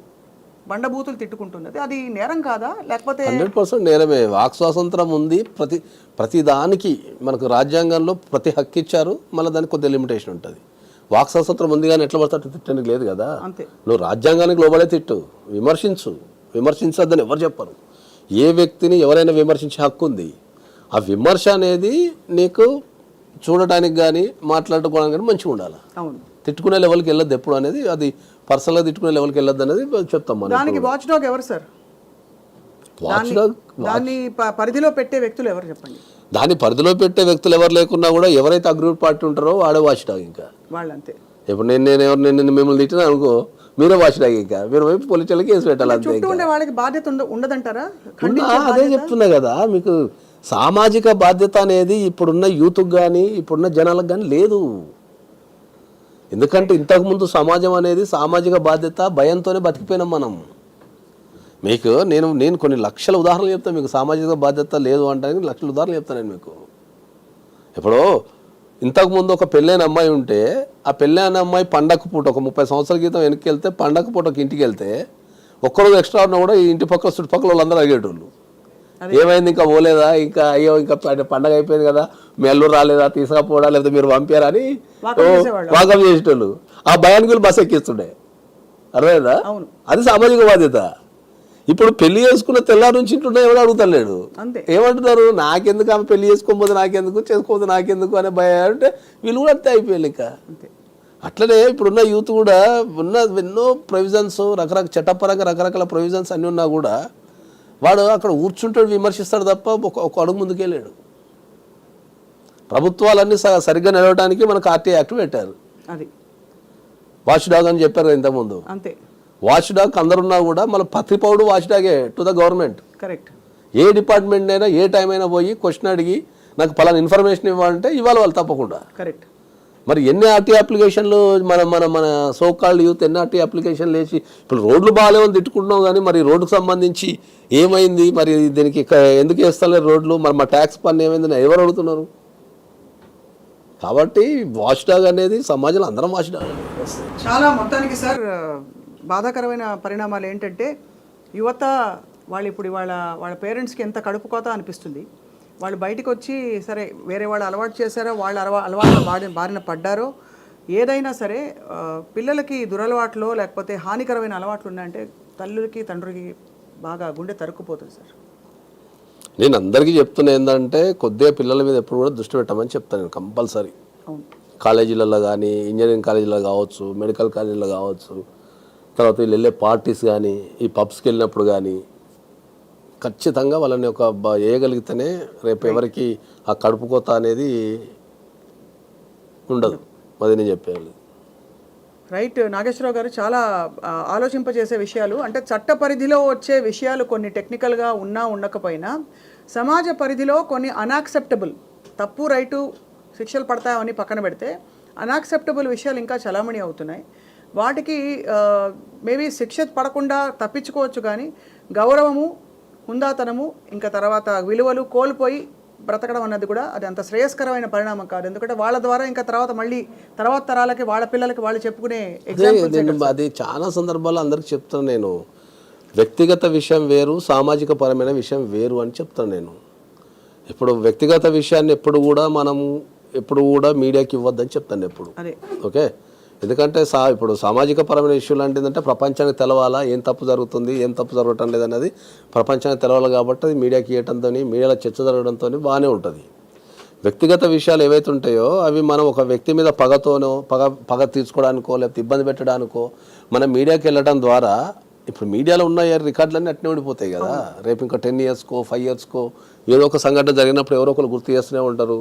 బండబూతులు తిట్టుకుంటున్నది అది నేరం కాదా, లేకపోతే? 100% నేరమే. వాక్ స్వాతంత్రం ఉంది, ప్రతి దానికి మనకు రాజ్యాంగంలో ప్రతి హక్కు ఇచ్చారు, మళ్ళీ దానికి కొద్దిగా లిమిటేషన్ ఉంటుంది. వాక్ స్వాతంత్రం ఉంది కానీ ఎట్లా పడితే తిట్టడానికి లేదు కదా. నువ్వు రాజ్యాంగానికి లోబడే తిట్టు, విమర్శించొద్దని ఎవరు చెప్పరు. ఏ వ్యక్తిని ఎవరైనా విమర్శించే హక్కు ఉంది. ఆ విమర్శ అనేది నీకు చూడటానికి కానీ మాట్లాడుకోవడానికి కానీ మంచిగా ఉండాలి. తిట్టుకునే లెవెల్కి వెళ్ళొద్దు ఎప్పుడు అనేది, అది పర్సనల్గా తిట్టుకునే లెవెల్కి వెళ్ళొద్దు అనేది చెప్తాం మనం. దానికి వాచ్ డాగ్ ఎవరు సార్? దాన్ని పరిధిలో పెట్టే వ్యక్తులు ఎవరు చెప్పండి? దాన్ని పరిధిలో పెట్టే వ్యక్తులు ఎవరు లేకున్నా కూడా ఎవరైతే అగ్రూప్ పార్టీ ఉంటారో వాడే వాచ్ డాగ్. ఇంకా వాళ్ళంతే. ఇప్పుడు నేను మిమ్మల్ని తిట్టినా అనుకో, మీరే వాచ్ డాగ్. ఇంకా మీరు వైపు పోలీసులకి కేసు పెట్టాలి అంతే. వాళ్ళకి బాధ్యత ఉండదంటారా? అదే చెప్తున్నా కదా మీకు, సామాజిక బాధ్యత అనేది ఇప్పుడున్న యూత్కి కానీ ఇప్పుడున్న జనాలకు కానీ లేదు. ఎందుకంటే ఇంతకుముందు సమాజం అనేది సామాజిక బాధ్యత భయంతోనే బతికిపోయినాం మనం. మీకు నేను కొన్ని లక్షల ఉదాహరణలు చెప్తాను మీకు, సామాజిక బాధ్యత లేదు అంటే లక్షల ఉదాహరణలు చెప్తాను నేను మీకు. ఇప్పుడు ఇంతకుముందు ఒక పెళ్ళైన అమ్మాయి ఉంటే, ఆ పెళ్ళైన అమ్మాయి పండగ పూట ఒక 30 సంవత్సరాల క్రితం వెనక్కి వెళ్తే, పండగ పూట ఒక ఇంటికి వెళ్తే ఒక్కరోజు ఎక్స్ట్రా ఉన్నా కూడా ఈ ఇంటి పక్కల చుట్టుపక్కల వాళ్ళందరూ అడిగేటోళ్ళు, ఏమైంది ఇంకా పోలేదా, ఇంకా అయ్యో ఇంకా పండగ అయిపోయింది కదా, మీ అల్లు రాలేదా, తీసుకపోవడా, లేకపోతే మీరు పంపారా అని వాకం చేసేటోళ్ళు. ఆ భయానికి బస్సు ఎక్కిస్తుండే. అర్థమైందా? అది సామాజిక బాధ్యత. ఇప్పుడు పెళ్లి చేసుకున్న తెల్లారి నుంచి ఇంటున్నా ఎవరు అడుగుతలేడు. ఏమంటున్నారు, నాకెందుకు ఆమె పెళ్లి చేసుకోకపోతే నాకెందుకు, చేసుకోకపోతే నాకెందుకు అనే భయం అంటే వీళ్ళు కూడా అంతే అయిపోయారు. ఇంకా అట్లనే ఇప్పుడున్న యూత్ కూడా ఉన్న ఎన్నో ప్రొవిజన్స్, చట్టపరంగా రకరకాల ప్రొవిజన్స్ అన్నీ ఉన్నా కూడా వాడు అక్కడ కూర్చుంటాడు, విమర్శిస్తాడు తప్ప ఒక అడుగు ముందుకెళ్ళాడు. ప్రభుత్వాలన్నీ సరిగ్గా నిలవడానికి మనకు ఆర్టీఐ యాక్ట్ పెట్టారు. వాచ్ డాగ్ అని చెప్పారు కదా ఇంతకుముందు. వాచ్ డాగ్ అందరున్నా కూడా మళ్ళీ ప్రతి పౌరుడు వాచ్ డాగే టు ద గవర్నమెంట్. కరెక్ట్. ఏ డిపార్ట్మెంట్ అయినా ఏ టైం అయినా పోయి క్వశ్చన్ అడిగి నాకు పలానా ఇన్ఫర్మేషన్ ఇవ్వాలంటే ఇవ్వాలి వాళ్ళు తప్పకుండా. కరెక్ట్. మరి ఎన్ని ఆర్టీ అప్లికేషన్లు మన సోకాల్డ్ యూత్ ఎన్ని ఆర్టీ అప్లికేషన్లు వేసి ఇప్పుడు రోడ్లు బాగాలేవని తిట్టుకుంటున్నాం, కానీ మరి రోడ్డుకు సంబంధించి ఏమైంది, మరి దీనికి ఎందుకు వేస్తలేరు రోడ్లు, మరి మా ట్యాక్స్ పన్ను ఏమైందని ఎవరు అడుగుతున్నారు? కాబట్టి వాచ్ డాగ్ అనేది సమాజంలో అందరం వాచ్ డాగ్. చాలా మొత్తానికి సార్ బాధాకరమైన పరిణామాలు ఏంటంటే యువత వాళ్ళు ఇప్పుడు వాళ్ళ పేరెంట్స్కి ఎంత కడుపు కోత అనిపిస్తుంది. వాళ్ళు బయటకు వచ్చి సరే వేరే వాళ్ళు అలవాటు చేశారో, వాళ్ళు అలవాటు బారిన పడ్డారో, ఏదైనా సరే పిల్లలకి దురలవాట్లు లేకపోతే హానికరమైన అలవాట్లు ఉన్నాయంటే తల్లులకి తండ్రికి బాగా గుండె తరుక్కుపోతుంది సార్. నేను అందరికీ చెప్తున్నా ఏంటంటే కొద్దిగా పిల్లల మీద ఎప్పుడు కూడా దృష్టి పెట్టమని చెప్తాను నేను కంపల్సరీ. కాలేజీలలో కానీ, ఇంజనీరింగ్ కాలేజీలో కావచ్చు, మెడికల్ కాలేజీలో కావచ్చు, తర్వాత వీళ్ళు వెళ్ళే పార్టీస్ కానీ, ఈ పబ్స్కి వెళ్ళినప్పుడు కానీ ఖచ్చితంగా వాళ్ళని ఒక వేయగలిగితేనే రేపు ఎవరికి ఆ కడుపు కోత అనేది ఉండదు. అది నేను చెప్పేది. రైట్ నాగేశ్వరరావు గారు, చాలా ఆలోచింపజేసే విషయాలు. అంటే చట్ట పరిధిలో వచ్చే విషయాలు కొన్ని టెక్నికల్గా ఉన్నా ఉండకపోయినా సమాజ పరిధిలో కొన్ని అన్యాక్సెప్టబుల్, తప్పు రైటు శిక్షలు పడతాయని పక్కన పెడితే అన్యాక్సెప్టబుల్ విషయాలు ఇంకా చలామణి అవుతున్నాయి. వాటికి మేబీ శిక్ష పడకుండా తప్పించుకోవచ్చు, కానీ గౌరవము, హుందాతనము, ఇంకా తర్వాత విలువలు కోల్పోయి బ్రతకడం అన్నది కూడా అది అంత శ్రేయస్కరమైన పరిణామం కాదు. ఎందుకంటే వాళ్ళ ద్వారా ఇంకా తర్వాత తరాలకి, వాళ్ళ పిల్లలకి వాళ్ళు చెప్పుకునే ఎగ్జాంపుల్స్. అది చాలా సందర్భాల్లో అందరికి చెప్తాను నేను, వ్యక్తిగత విషయం వేరు, సామాజిక పరమైన విషయం వేరు అని చెప్తాను నేను. ఇప్పుడు వ్యక్తిగత విషయాన్ని ఎప్పుడు కూడా మీడియాకి ఇవ్వద్దని చెప్తాను ఎప్పుడు. ఓకే, ఎందుకంటే ఇప్పుడు సామాజిక పరమైన ఇష్యూలు అంటే ఏంటంటే ప్రపంచానికి తెలవాలా, ఏం తప్పు జరుగుతుంది, ఏం తప్పు జరగటం లేదన్నది ప్రపంచానికి తెలవాలి. కాబట్టి అది మీడియాకి ఇవ్వడంతో, మీడియాలో చర్చ జరగడంతో బాగానే ఉంటుంది. వ్యక్తిగత విషయాలు ఏవైతే ఉంటాయో అవి మనం ఒక వ్యక్తి మీద పగతోనో పగ తీర్చుకోవడానికో లేకపోతే ఇబ్బంది పెట్టడానికో మనం మీడియాకి వెళ్ళడం ద్వారా, ఇప్పుడు మీడియాలో ఉన్న రికార్డులన్నీ అట్నే ఉండిపోతాయి కదా. రేపు ఇంకా 10 ఇయర్స్కో 5 ఇయర్స్కో ఏదో ఒక సంఘటన జరిగినప్పుడు ఎవరో ఒకరు గుర్తు చేస్తూనే ఉంటారు.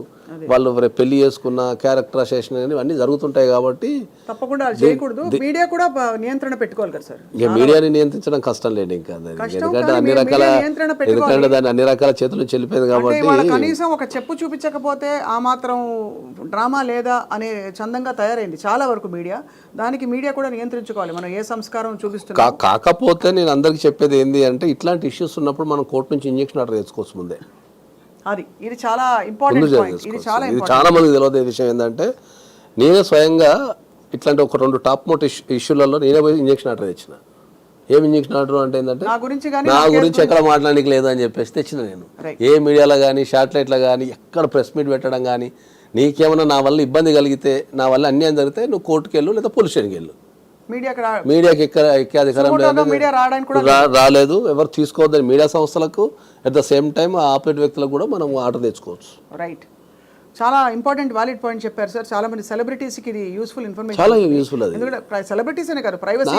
వాళ్ళు రేపు పెళ్లి చేసుకున్న క్యారెక్టర్ అసోసియేషన్ ఇవన్నీ జరుగుతుంటాయి. కాబట్టి తప్పకుండా చేయకూడదు. మీడియా కూడా నియంత్రణ పెట్టుకోవాలి కదా సార్. ఇక మీడియాని నియంత్రించడం కష్టం లేదు ఇంకా, ఎందుకంటే దాన్ని అన్ని రకాల చేతుల నుంచి వెళ్ళిపోయింది కాబట్టి. కనీసం ఒక చెప్పు చూపించకపోతే ఆ మాత్రం డ్రామా లేదా అనే చందంగా తయారైంది చాలా వరకు మీడియా. దానికి మీడియా కూడా నియంత్రించుకోవాలి. మనం ఏ సంస్కారం చూపిస్తున్నాం. కాకపోతే నేను అందరికి చెప్పేది ఏంటి అంటే, ఇట్లాంటి ఇష్యూస్ ఉన్నప్పుడు మనం కోర్టు నుంచి ఇంజెక్షన్ ఆర్డర్ చేసుకోవచ్చు ముందే. ఇది చాలా ఇంపార్టెంట్ పాయింట్. ఇది చాలా మందికి తెలియదు ఈ విషయం. ఏంటంటే నేనే స్వయంగా ఇట్లాంటి ఒక 2 టాప్ మోస్ట్ ఇష్యూలలో నేనే పోయి ఇంజెక్షన్ ఆర్డర్ తెచ్చిన. ఏం ఇంజెక్షన్ ఆర్డర్ అంటే ఏంటంటే, నా గురించి ఎక్కడ మాట్లాడడానికి లేదు అని చెప్పేసి తెచ్చిన నేను. ఏ మీడియాలో కానీ శాటిలైట్లో కానీ ఎక్కడ ప్రెస్ మీట్ పెట్టడం కానీ, నీకేమైనా నా వల్ల ఇబ్బంది కలిగితే, నా వల్ల అన్యాయం జరిగితే నువ్వు కోర్టుకు వెళ్ళు లేదా పోలీస్ స్టేషన్కి వెళ్ళు. మీడియాకి ఎక్కే అధికారం రాలేదు, ఎవరు తీసుకోవద్దని మీడియా సంస్థలకు, at the same time operate వ్యక్తులకు కూడా మనం ఆర్డర్ తెచ్చుకోవచ్చు. రైట్, చాలా ఇంపార్టెంట్ వ్యాలిడ్ పాయింట్ చెప్పారు సార్. చాలా మంది సెలబ్రిటీస్కి ఇది యూస్ఫుల్ ఇన్ఫర్మేషన్. చాలా యూస్ఫుల్ అది. ఎందుకంటే సెలబ్రిటీస్ అనే కాదు, ప్రైవసీ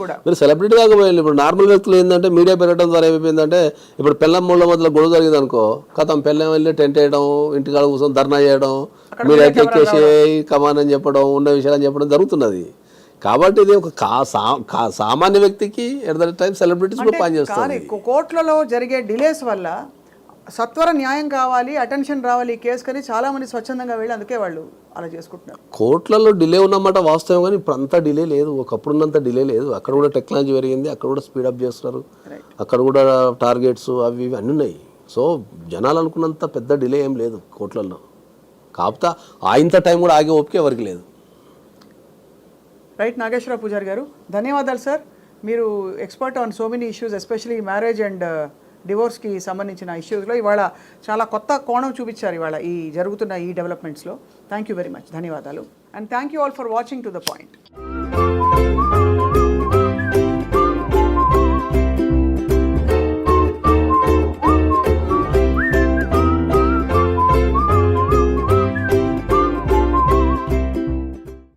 కూడా. మీరు సెలబ్రిటీ దాకా పోయింది. ఇప్పుడు నార్మల్ వ్యక్తులు ఏంటంటే మీడియా పెరగడం ద్వారా ఏమైపోయిందంటే, ఇప్పుడు పెళ్ళం మూల మధ్యలో గొడవ జరిగింది అనుకో, కథం పెళ్ళం వెళ్ళి టెంట్ వేయడం, ఇంటికాడ కూర్చొని ధర్నా చేయడం, మీరు ఎక్కేసి కమాన్ అని చెప్పడం, ఉన్న విషయాలని చెప్పడం జరుగుతున్నది. కాబట్టి ఇది ఒక సామాన్య వ్యక్తికి ఎట్ ద టైం సెలబ్రిటీస్ కూడా పనిచేస్తారు. కోర్టులలో జరిగే డిలేస్ వల్ల సత్వర న్యాయం కావాలి, అటెన్షన్ రావాలి ఈ కేసు, కానీ చాలా మంది స్వచ్ఛందంగా వెళ్ళి అందుకే వాళ్ళు అలా చేసుకుంటున్నారు. కోర్టులలో డిలే ఉన్నమాట వాస్తవం, కానీ ఇప్పుడు అంతా డిలే లేదు, ఒకప్పుడు ఉన్నంత డిలే లేదు. అక్కడ కూడా టెక్నాలజీ పెరిగింది, అక్కడ కూడా స్పీడప్ చేస్తున్నారు, అక్కడ కూడా టార్గెట్స్ అవి ఇవి అన్నీ ఉన్నాయి. సో జనాలు అనుకున్నంత పెద్ద డిలే ఏం లేదు కోర్టులలో. కాకపోతే ఇంత టైం కూడా ఆగే ఓపిక ఎవరికి లేదు. రైట్, నాగేశ్వరరావు పూజారి గారు, ధన్యవాదాలు సార్. మీరు expert on so many issues, especially marriage and డివోర్స్కి సంబంధించిన ఇష్యూస్లో ఇవాళ చాలా కొత్త కోణం చూపించారు ఇవాళ ఈ జరుగుతున్న ఈ డెవలప్మెంట్స్లో. థ్యాంక్ యూ వెరీ మచ్, ధన్యవాదాలు. And thank you all for watching to the point.